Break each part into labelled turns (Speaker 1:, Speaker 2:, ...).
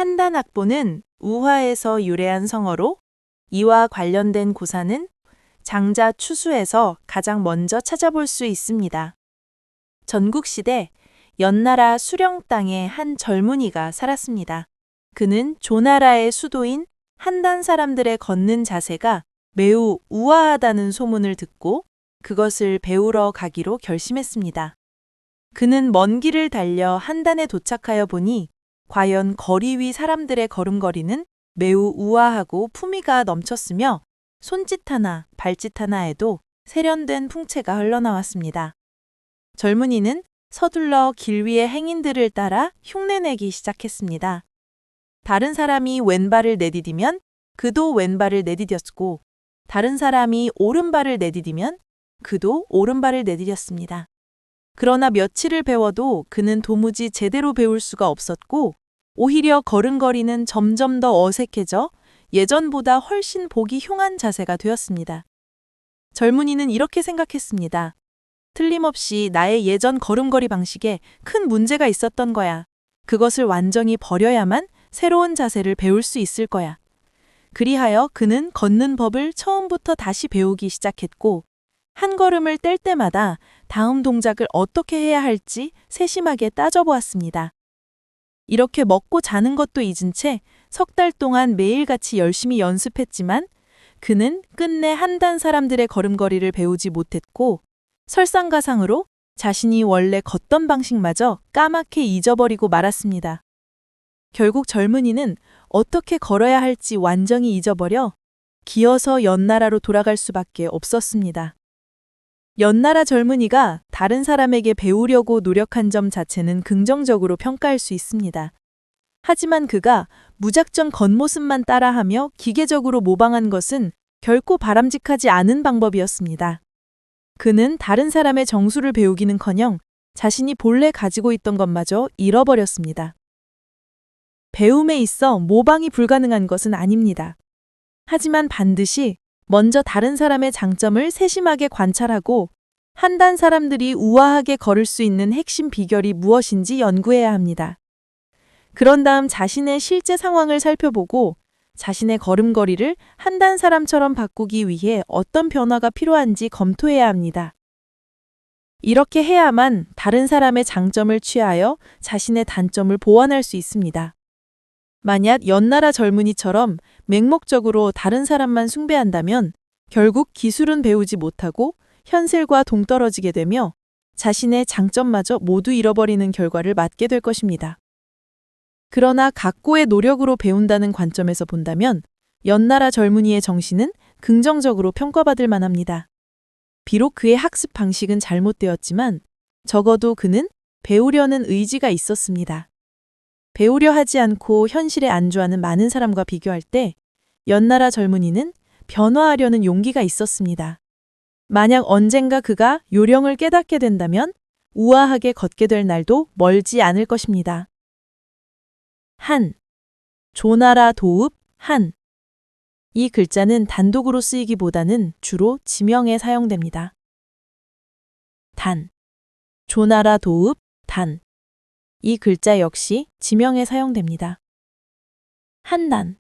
Speaker 1: 한단악보는 우화에서 유래한 성어로 이와 관련된 고사는 장자 추수에서 가장 먼저 찾아볼 수 있습니다. 전국시대 연나라 수령 땅에 한 젊은이가 살았습니다. 그는 조나라의 수도인 한단 사람들의 걷는 자세가 매우 우아하다는 소문을 듣고 그것을 배우러 가기로 결심했습니다. 그는 먼 길을 달려 한단에 도착하여 보니 과연 거리 위 사람들의 걸음걸이는 매우 우아하고 품위가 넘쳤으며 손짓 하나, 발짓 하나에도 세련된 풍채가 흘러나왔습니다. 젊은이는 서둘러 길 위의 행인들을 따라 흉내내기 시작했습니다. 다른 사람이 왼발을 내디디면 그도 왼발을 내디뎠고 다른 사람이 오른발을 내디디면 그도 오른발을 내디뎠습니다. 그러나 며칠을 배워도 그는 도무지 제대로 배울 수가 없었고 오히려 걸음걸이는 점점 더 어색해져 예전보다 훨씬 보기 흉한 자세가 되었습니다. 젊은이는 이렇게 생각했습니다. 틀림없이 나의 예전 걸음걸이 방식에 큰 문제가 있었던 거야. 그것을 완전히 버려야만 새로운 자세를 배울 수 있을 거야. 그리하여 그는 걷는 법을 처음부터 다시 배우기 시작했고 한 걸음을 뗄 때마다 다음 동작을 어떻게 해야 할지 세심하게 따져보았습니다. 이렇게 먹고 자는 것도 잊은 채 석 달 동안 매일같이 열심히 연습했지만 그는 끝내 한단 사람들의 걸음걸이를 배우지 못했고 설상가상으로 자신이 원래 걷던 방식마저 까맣게 잊어버리고 말았습니다. 결국 젊은이는 어떻게 걸어야 할지 완전히 잊어버려 기어서 연나라로 돌아갈 수밖에 없었습니다. 연나라 젊은이가 다른 사람에게 배우려고 노력한 점 자체는 긍정적으로 평가할 수 있습니다. 하지만 그가 무작정 겉모습만 따라하며 기계적으로 모방한 것은 결코 바람직하지 않은 방법이었습니다. 그는 다른 사람의 정수를 배우기는커녕 자신이 본래 가지고 있던 것마저 잃어버렸습니다. 배움에 있어 모방이 불가능한 것은 아닙니다. 하지만 반드시 먼저 다른 사람의 장점을 세심하게 관찰하고 한단 사람들이 우아하게 걸을 수 있는 핵심 비결이 무엇인지 연구해야 합니다. 그런 다음 자신의 실제 상황을 살펴보고 자신의 걸음걸이를 한단 사람처럼 바꾸기 위해 어떤 변화가 필요한지 검토해야 합니다. 이렇게 해야만 다른 사람의 장점을 취하여 자신의 단점을 보완할 수 있습니다. 만약 연나라 젊은이처럼 맹목적으로 다른 사람만 숭배한다면 결국 기술은 배우지 못하고 현실과 동떨어지게 되며 자신의 장점마저 모두 잃어버리는 결과를 맞게 될 것입니다. 그러나 각고의 노력으로 배운다는 관점에서 본다면 연나라 젊은이의 정신은 긍정적으로 평가받을 만합니다. 비록 그의 학습 방식은 잘못되었지만 적어도 그는 배우려는 의지가 있었습니다. 배우려 하지 않고 현실에 안주하는 많은 사람과 비교할 때 연나라 젊은이는 변화하려는 용기가 있었습니다. 만약 언젠가 그가 요령을 깨닫게 된다면 우아하게 걷게 될 날도 멀지 않을 것입니다. 한, 조나라 도읍 한. 이 글자는 단독으로 쓰이기보다는 주로 지명에 사용됩니다. 단, 조나라 도읍 단. 이 글자 역시 지명에 사용됩니다. 한단.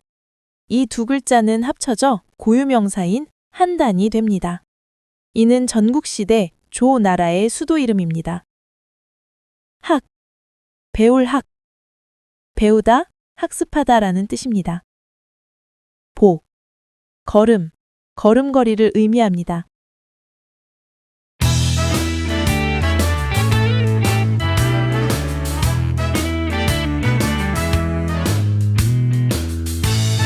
Speaker 1: 이 두 글자는 합쳐져 고유명사인 한단이 됩니다. 이는 전국시대 조나라의 수도 이름입니다. 학, 배울 학. 배우다, 학습하다라는 뜻입니다. 보, 걸음, 걸음걸이를 의미합니다.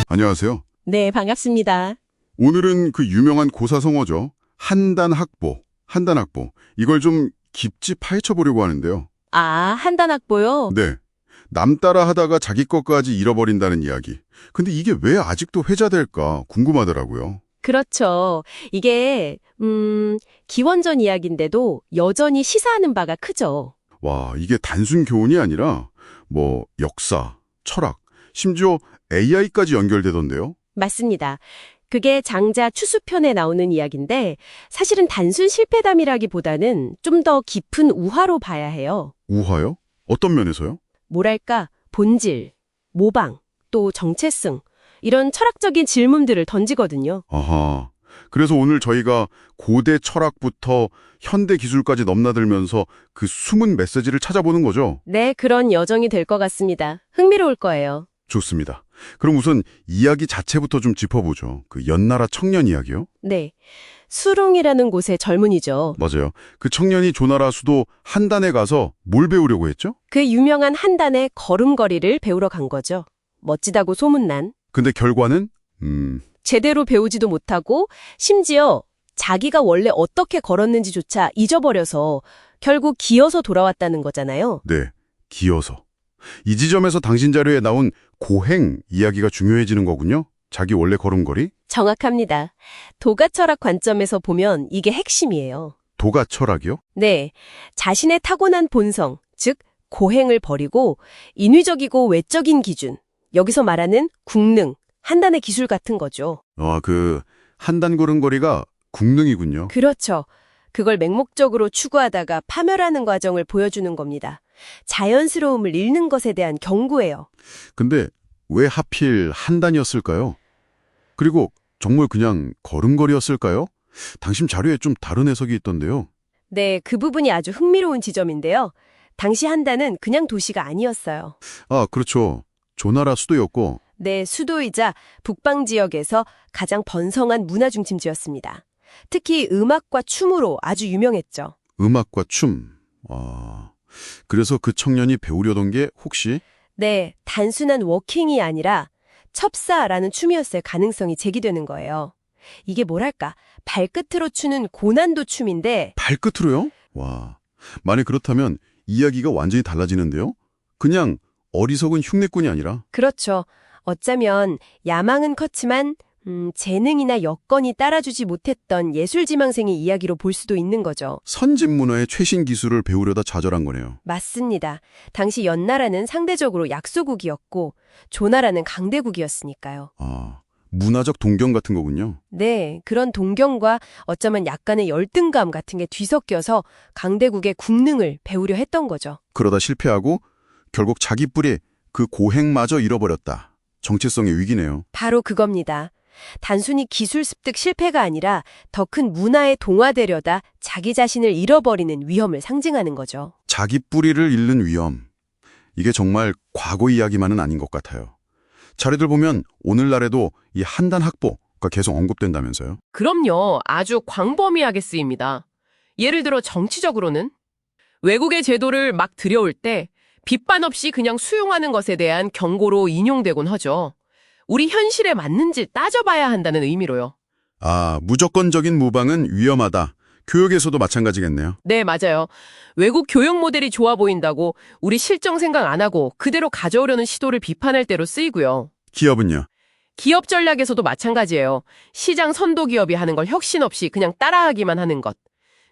Speaker 2: 안녕하세요.
Speaker 3: 네, 반갑습니다.
Speaker 2: 오늘은 그 유명한 고사성어죠. 한단학보. 이걸 좀 깊이 파헤쳐 보려고 하는데요.
Speaker 3: 아, 한단악보요?
Speaker 2: 네. 남 따라 하다가 자기 것까지 잃어버린다는 이야기. 근데 이게 왜 아직도 회자될까 궁금하더라고요.
Speaker 3: 그렇죠. 이게 기원전 이야기인데도 여전히 시사하는 바가 크죠.
Speaker 2: 와, 이게 단순 교훈이 아니라 뭐 역사, 철학, 심지어 AI까지 연결되던데요.
Speaker 3: 맞습니다. 그게 장자 추수편에 나오는 이야기인데 사실은 단순 실패담이라기보다는 좀 더 깊은 우화로 봐야 해요.
Speaker 2: 우화요? 어떤 면에서요?
Speaker 3: 뭐랄까, 본질, 모방, 또 정체성, 이런 철학적인 질문들을 던지거든요.
Speaker 2: 아하. 그래서 오늘 저희가 고대 철학부터 현대 기술까지 넘나들면서 그 숨은 메시지를 찾아보는 거죠.
Speaker 3: 네, 그런 여정이 될 것 같습니다. 흥미로울 거예요.
Speaker 2: 좋습니다. 그럼 우선 이야기 자체부터 좀 짚어보죠. 그 연나라 청년 이야기요?
Speaker 3: 네, 수룽이라는 곳의 젊은이죠.
Speaker 2: 맞아요. 그 청년이 조나라 수도 한단에 가서 뭘 배우려고 했죠?
Speaker 3: 그 유명한 한단의 걸음걸이를 배우러 간 거죠. 멋지다고 소문난.
Speaker 2: 근데 결과는
Speaker 3: 제대로 배우지도 못하고 심지어 자기가 원래 어떻게 걸었는지조차 잊어버려서 결국 기어서 돌아왔다는 거잖아요.
Speaker 2: 네, 기어서. 이 지점에서 당신 자료에 나온 고행 이야기가 중요해지는 거군요. 자기 원래 걸음걸이?
Speaker 3: 정확합니다. 도가 철학 관점에서 보면 이게 핵심이에요.
Speaker 2: 도가 철학이요?
Speaker 3: 네, 자신의 타고난 본성, 즉 고행을 버리고 인위적이고 외적인 기준, 여기서 말하는 국능, 한단의 기술 같은 거죠.
Speaker 2: 그 한단 걸음걸이가 국능이군요.
Speaker 3: 그렇죠. 그걸 맹목적으로 추구하다가 파멸하는 과정을 보여주는 겁니다. 자연스러움을 잃는 것에 대한 경고예요.
Speaker 2: 근데 왜 하필 한단이었을까요? 그리고 정말 그냥 걸음걸이였을까요? 당신 자료에 좀 다른 해석이 있던데요.
Speaker 3: 네, 그 부분이 아주 흥미로운 지점인데요. 당시 한단은 그냥 도시가 아니었어요.
Speaker 2: 아, 그렇죠. 조나라 수도였고.
Speaker 3: 네, 수도이자 북방 지역에서 가장 번성한 문화 중심지였습니다. 특히 음악과 춤으로 아주 유명했죠.
Speaker 2: 음악과 춤. 그래서 그 청년이 배우려던 게 혹시?
Speaker 3: 네, 단순한 워킹이 아니라 첩사라는 춤이었을 가능성이 제기되는 거예요. 이게 뭐랄까, 발끝으로 추는 고난도 춤인데
Speaker 2: 발끝으로요? 와, 만약 그렇다면 이야기가 완전히 달라지는데요? 그냥 어리석은 흉내꾼이 아니라?
Speaker 3: 그렇죠. 어쩌면 야망은 컸지만 재능이나 여건이 따라주지 못했던 예술지망생의 이야기로 볼 수도 있는 거죠.
Speaker 2: 선진 문화의 최신 기술을 배우려다 좌절한 거네요.
Speaker 3: 맞습니다. 당시 연나라는 상대적으로 약소국이었고 조나라는 강대국이었으니까요.
Speaker 2: 문화적 동경 같은 거군요.
Speaker 3: 네, 그런 동경과 어쩌면 약간의 열등감 같은 게 뒤섞여서 강대국의 국능을 배우려 했던 거죠.
Speaker 2: 그러다 실패하고 결국 자기 뿔이 그 고행마저 잃어버렸다. 정체성의 위기네요.
Speaker 3: 바로 그겁니다. 단순히 기술 습득 실패가 아니라 더 큰 문화에 동화되려다 자기 자신을 잃어버리는 위험을 상징하는 거죠.
Speaker 2: 자기 뿌리를 잃는 위험. 이게 정말 과거 이야기만은 아닌 것 같아요. 자료들 보면 오늘날에도 이 한단 학보가 계속 언급된다면서요?
Speaker 4: 그럼요. 아주 광범위하게 쓰입니다. 예를 들어 정치적으로는 외국의 제도를 막 들여올 때 비판 없이 그냥 수용하는 것에 대한 경고로 인용되곤 하죠. 우리 현실에 맞는지 따져봐야 한다는 의미로요.
Speaker 2: 무조건적인 무방은 위험하다. 교육에서도 마찬가지겠네요.
Speaker 4: 네, 맞아요. 외국 교육 모델이 좋아 보인다고 우리 실정 생각 안 하고 그대로 가져오려는 시도를 비판할 때로 쓰이고요.
Speaker 2: 기업은요?
Speaker 4: 기업 전략에서도 마찬가지예요. 시장 선도 기업이 하는 걸 혁신 없이 그냥 따라하기만 하는 것.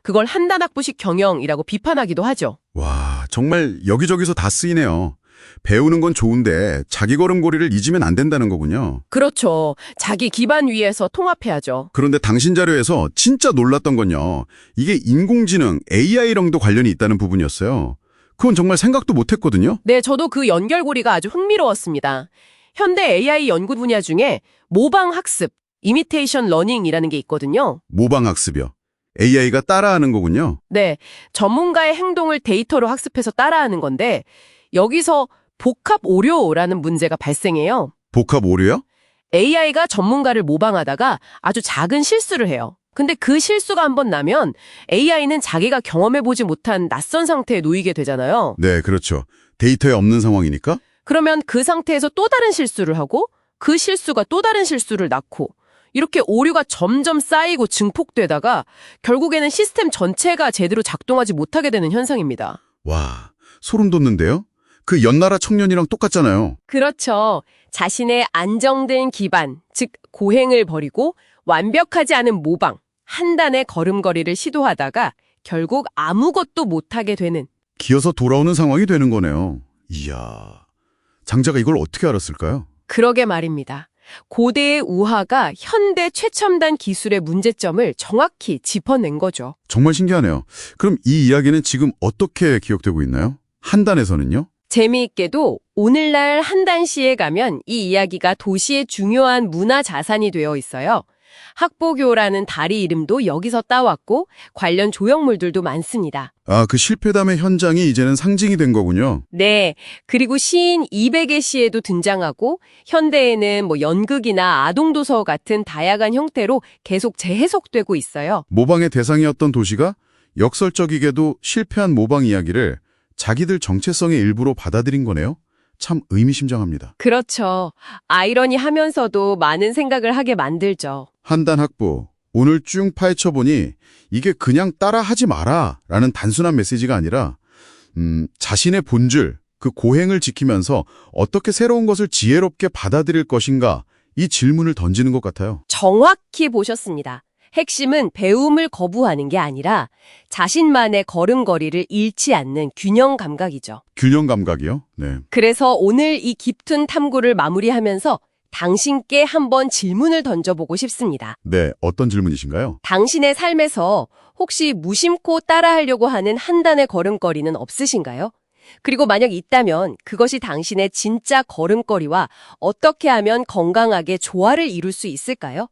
Speaker 4: 그걸 한단학부식 경영이라고 비판하기도 하죠.
Speaker 2: 와, 정말 여기저기서 다 쓰이네요. 배우는 건 좋은데 자기 걸음걸이를 잊으면 안 된다는 거군요.
Speaker 4: 그렇죠. 자기 기반 위에서 통합해야죠.
Speaker 2: 그런데 당신 자료에서 진짜 놀랐던 건요. 이게 인공지능 AI랑도 관련이 있다는 부분이었어요. 그건 정말 생각도 못했거든요.
Speaker 4: 네, 저도 그 연결고리가 아주 흥미로웠습니다. 현대 AI 연구 분야 중에 모방학습, 이미테이션 러닝이라는 게 있거든요.
Speaker 2: 모방학습이요. AI가 따라하는 거군요.
Speaker 4: 네, 전문가의 행동을 데이터로 학습해서 따라하는 건데 여기서 복합 오류라는 문제가 발생해요.
Speaker 2: 복합 오류요?
Speaker 4: AI가 전문가를 모방하다가 아주 작은 실수를 해요. 근데 그 실수가 한번 나면 AI는 자기가 경험해보지 못한 낯선 상태에 놓이게 되잖아요.
Speaker 2: 네, 그렇죠. 데이터에 없는 상황이니까.
Speaker 4: 그러면 그 상태에서 또 다른 실수를 하고 그 실수가 또 다른 실수를 낳고 이렇게 오류가 점점 쌓이고 증폭되다가 결국에는 시스템 전체가 제대로 작동하지 못하게 되는 현상입니다.
Speaker 2: 와, 소름 돋는데요? 그 연나라 청년이랑 똑같잖아요.
Speaker 3: 그렇죠. 자신의 안정된 기반, 즉 고행을 버리고 완벽하지 않은 모방, 한단의 걸음걸이를 시도하다가 결국 아무것도 못하게 되는.
Speaker 2: 기어서 돌아오는 상황이 되는 거네요. 이야, 장자가 이걸 어떻게 알았을까요?
Speaker 3: 그러게 말입니다. 고대의 우화가 현대 최첨단 기술의 문제점을 정확히 짚어낸 거죠.
Speaker 2: 정말 신기하네요. 그럼 이 이야기는 지금 어떻게 기억되고 있나요? 한단에서는요?
Speaker 3: 재미있게도 오늘날 한단시에 가면 이 이야기가 도시의 중요한 문화 자산이 되어 있어요. 학보교라는 다리 이름도 여기서 따왔고 관련 조형물들도 많습니다.
Speaker 2: 아, 그 실패담의 현장이 이제는 상징이 된 거군요.
Speaker 3: 네, 그리고 시인 이백의 시에도 등장하고 현대에는 연극이나 아동도서 같은 다양한 형태로 계속 재해석되고 있어요.
Speaker 2: 모방의 대상이었던 도시가 역설적이게도 실패한 모방 이야기를 자기들 정체성의 일부로 받아들인 거네요. 참 의미심장합니다.
Speaker 3: 그렇죠. 아이러니하면서도 많은 생각을 하게 만들죠.
Speaker 2: 한단 학부, 오늘 쭉 파헤쳐보니 이게 그냥 따라하지 마라 라는 단순한 메시지가 아니라 자신의 본질, 그 고행을 지키면서 어떻게 새로운 것을 지혜롭게 받아들일 것인가 이 질문을 던지는 것 같아요.
Speaker 3: 정확히 보셨습니다. 핵심은 배움을 거부하는 게 아니라 자신만의 걸음걸이를 잃지 않는 균형 감각이죠.
Speaker 2: 균형 감각이요? 네.
Speaker 3: 그래서 오늘 이 깊은 탐구를 마무리하면서 당신께 한번 질문을 던져보고 싶습니다.
Speaker 2: 네, 어떤 질문이신가요?
Speaker 3: 당신의 삶에서 혹시 무심코 따라하려고 하는 한단의 걸음걸이는 없으신가요? 그리고 만약 있다면 그것이 당신의 진짜 걸음걸이와 어떻게 하면 건강하게 조화를 이룰 수 있을까요?